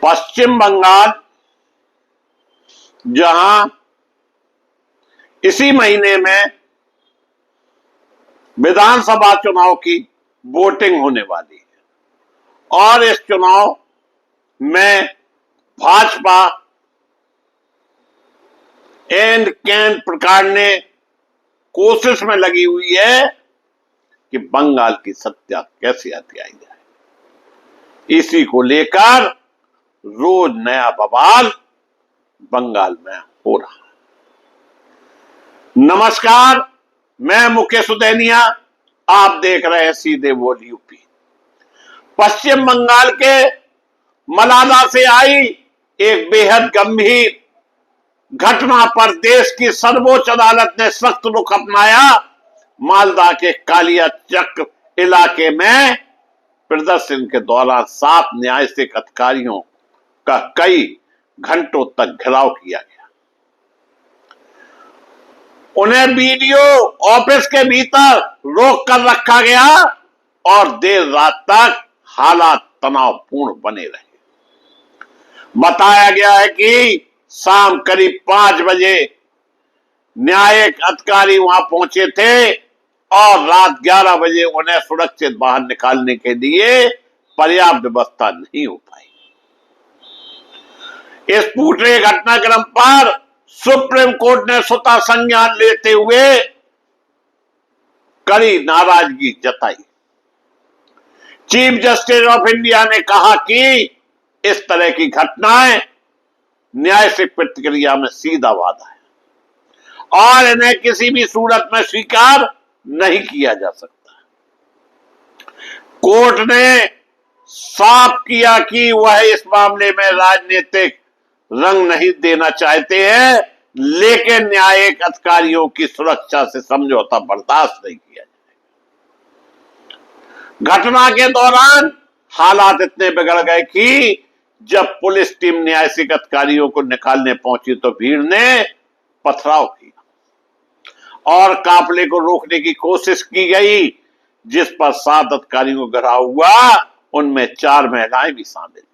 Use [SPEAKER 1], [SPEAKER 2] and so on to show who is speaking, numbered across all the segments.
[SPEAKER 1] पश्चिम बंगाल, जहां इसी महीने में विधानसभा चुनाव की वोटिंग होने वाली है और इस चुनाव में भाजपा एंड केंद्र सरकार ने कोशिश में लगी हुई है कि बंगाल की सत्ता कैसे हथियाई जाए। इसी को लेकर रोज नया बवाल बंगाल में हो रहा है। नमस्कार, मैं मुकेश उदैनिया, आप देख रहे हैं सीधे बोल यूपी। पश्चिम बंगाल के मलाला से आई एक बेहद गंभीर घटना पर देश की सर्वोच्च अदालत ने सख्त रुख अपनाया। मालदा के कालिया चक इलाके में प्रदर्शन के दौरान 7 न्यायिक अधिकारियों का कई घंटों तक घेराव किया गया। उन्हें वीडियो ऑफिस के भीतर रोक कर रखा गया और देर रात तक हालात तनावपूर्ण बने रहे। बताया गया है कि शाम करीब 5 बजे न्यायिक अधिकारी वहां पहुंचे थे और रात 11 बजे उन्हें सुरक्षित बाहर निकालने के लिए पर्याप्त व्यवस्था नहीं हो पाई। इस पूरे घटनाक्रम पर सुप्रीम कोर्ट ने स्वतः संज्ञान लेते हुए कड़ी नाराजगी जताई। चीफ जस्टिस ऑफ इंडिया ने कहा कि इस तरह की घटनाएं न्यायिक प्रतिक्रिया में सीधा वादा है और इन्हें किसी भी सूरत में स्वीकार नहीं किया जा सकता। कोर्ट ने साफ किया कि वह इस मामले में राजनीतिक रंग नहीं देना चाहते हैं, लेकिन न्यायिक अधिकारियों की सुरक्षा से समझौता बर्दाश्त नहीं किया जाएगा। घटना के दौरान हालात इतने बिगड़ गए कि जब पुलिस टीम न्यायिक अधिकारियों को निकालने पहुंची तो भीड़ ने पथराव किया और काफिले को रोकने की कोशिश की गई, जिस पर 7 अधिकारियों को घेराव हुआ। उनमें 4 महिलाएं भी शामिल थी।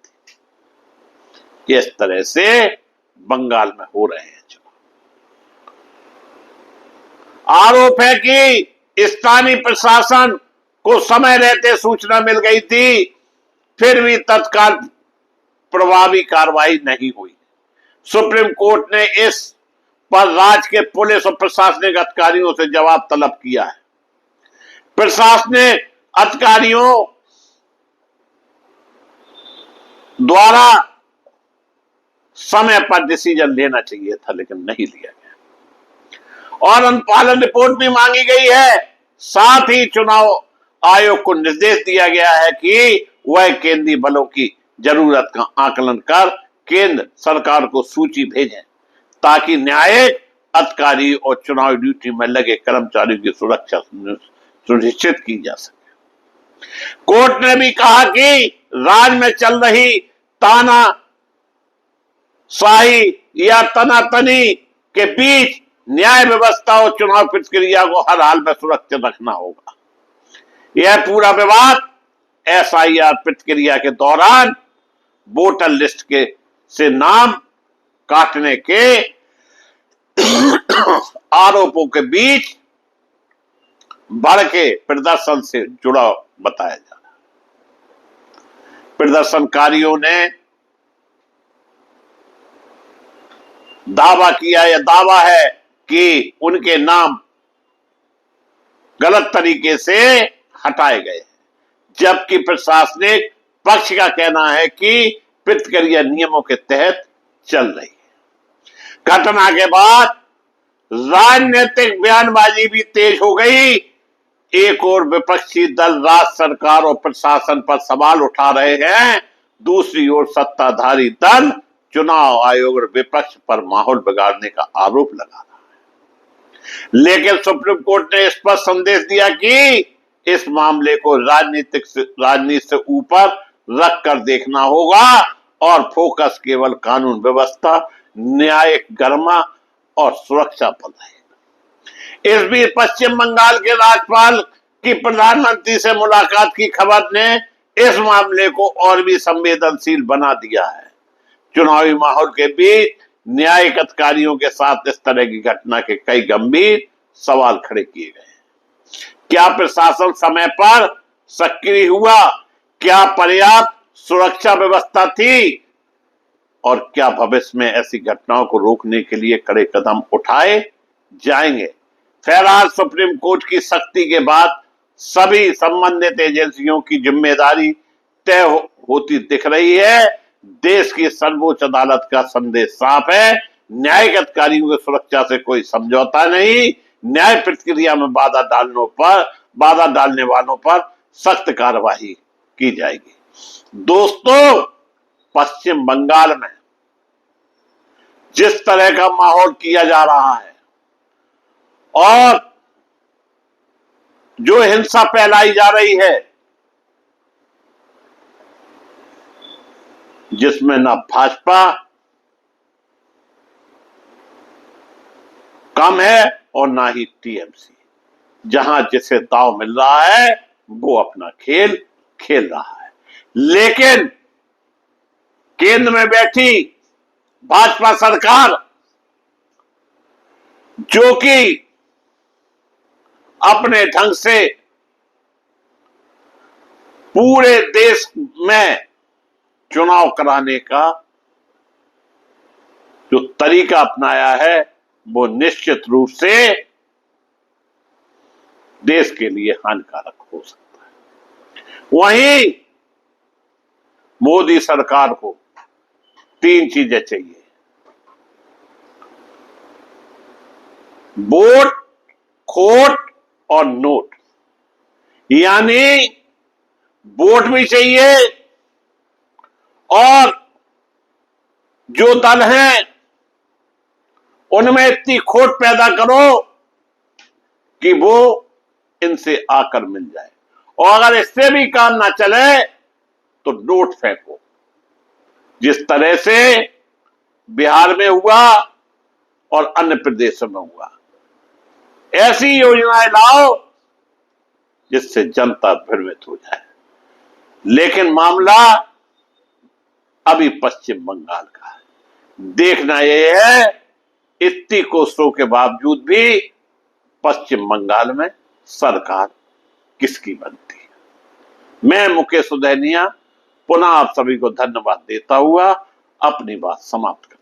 [SPEAKER 1] इस तरह से बंगाल में हो रहे हैं आरोप है कि स्थानीय प्रशासन को समय रहते सूचना मिल गई थी, फिर भी तत्काल प्रभावी कार्रवाई नहीं हुई। सुप्रीम कोर्ट ने इस पर राज्य के पुलिस और प्रशासनिक अधिकारियों से जवाब तलब किया है। प्रशासनिक अधिकारियों द्वारा समय पर डिसीजन लेना चाहिए था, लेकिन नहीं लिया गया और अनुपालन रिपोर्ट भी मांगी गई है। साथ ही चुनाव आयोग को निर्देश दिया गया है कि वह केंद्रीय बलों की जरूरत का आकलन कर केंद्र सरकार को सूची भेजें ताकि न्यायिक अधिकारी और चुनाव ड्यूटी में लगे कर्मचारियों की सुरक्षा सुनिश्चित की जा सके। कोर्ट ने भी कहा कि राज्य में चल रही तानाशाही या तनातनी के बीच न्याय व्यवस्था और चुनाव प्रक्रिया को हर हाल में सुरक्षित रखना होगा। यह पूरा विवाद SIR प्रक्रिया के दौरान वोटर लिस्ट के से नाम काटने के आरोपों के बीच भड़के प्रदर्शन से जुड़ा बताया जा रहा है। प्रदर्शनकारियों ने दावा किया, यह दावा है कि उनके नाम गलत तरीके से हटाए गए, जबकि प्रशासनिक पक्ष का कहना है कि प्रक्रिया नियमों के तहत चल रही है। घटना के बाद राजनीतिक बयानबाजी भी तेज हो गई। एक और विपक्षी दल राज्य सरकार और प्रशासन पर सवाल उठा रहे हैं, दूसरी ओर सत्ताधारी दल चुनाव आयोग और विपक्ष पर माहौल बिगाड़ने का आरोप लगा रहा है। लेकिन सुप्रीम कोर्ट ने स्पष्ट संदेश दिया कि इस मामले को राजनीति से ऊपर रखकर देखना होगा और फोकस केवल कानून व्यवस्था, न्यायिक गरिमा और सुरक्षा पर रहेगा। इस बीच पश्चिम बंगाल के राज्यपाल की प्रधानमंत्री से मुलाकात की खबर ने इस मामले को और भी संवेदनशील बना दिया है। चुनावी माहौल के बीच न्यायिक अधिकारियों के साथ इस तरह की घटना के कई गंभीर सवाल खड़े किए गए। क्या प्रशासन समय पर सक्रिय हुआ? क्या पर्याप्त सुरक्षा व्यवस्था थी? और क्या भविष्य में ऐसी घटनाओं को रोकने के लिए कड़े कदम उठाए जाएंगे? फिलहाल सुप्रीम कोर्ट की सख्ती के बाद सभी संबंधित एजेंसियों की जिम्मेदारी तय होती दिख रही है। देश की सर्वोच्च अदालत का संदेश साफ है, न्यायिक अधिकारियों की सुरक्षा से कोई समझौता नहीं। न्याय प्रक्रिया में बाधा डालने वालों पर सख्त कार्रवाई की जाएगी। दोस्तों, पश्चिम बंगाल में जिस तरह का माहौल किया जा रहा है और जो हिंसा फैलाई जा रही है, जिसमें ना भाजपा कम है और ना ही टीएमसी, जहां जिसे दाव मिल रहा है वो अपना खेल खेल रहा है। लेकिन केंद्र में बैठी भाजपा सरकार, जो कि अपने ढंग से पूरे देश में चुनाव कराने का जो तरीका अपनाया है, वो निश्चित रूप से देश के लिए हानिकारक हो सकता है। वहीं मोदी सरकार को 3 चीजें चाहिए: वोट, खोट और नोट। यानी वोट भी चाहिए और जो दल हैं उनमें इतनी खोट पैदा करो कि वो इनसे आकर मिल जाए, और अगर इससे भी काम ना चले तो नोट फेंको, जिस तरह से बिहार में हुआ और अन्य प्रदेशों में हुआ। ऐसी योजनाएं लाओ जिससे जनता भ्रमित हो जाए। लेकिन मामला अभी पश्चिम बंगाल का है। देखना यह है, इतनी कोशिशों के बावजूद भी पश्चिम बंगाल में सरकार किसकी बनती है। मैं मुकेश सुदैनिया पुनः आप सभी को धन्यवाद देता हुआ अपनी बात समाप्त करता हूं।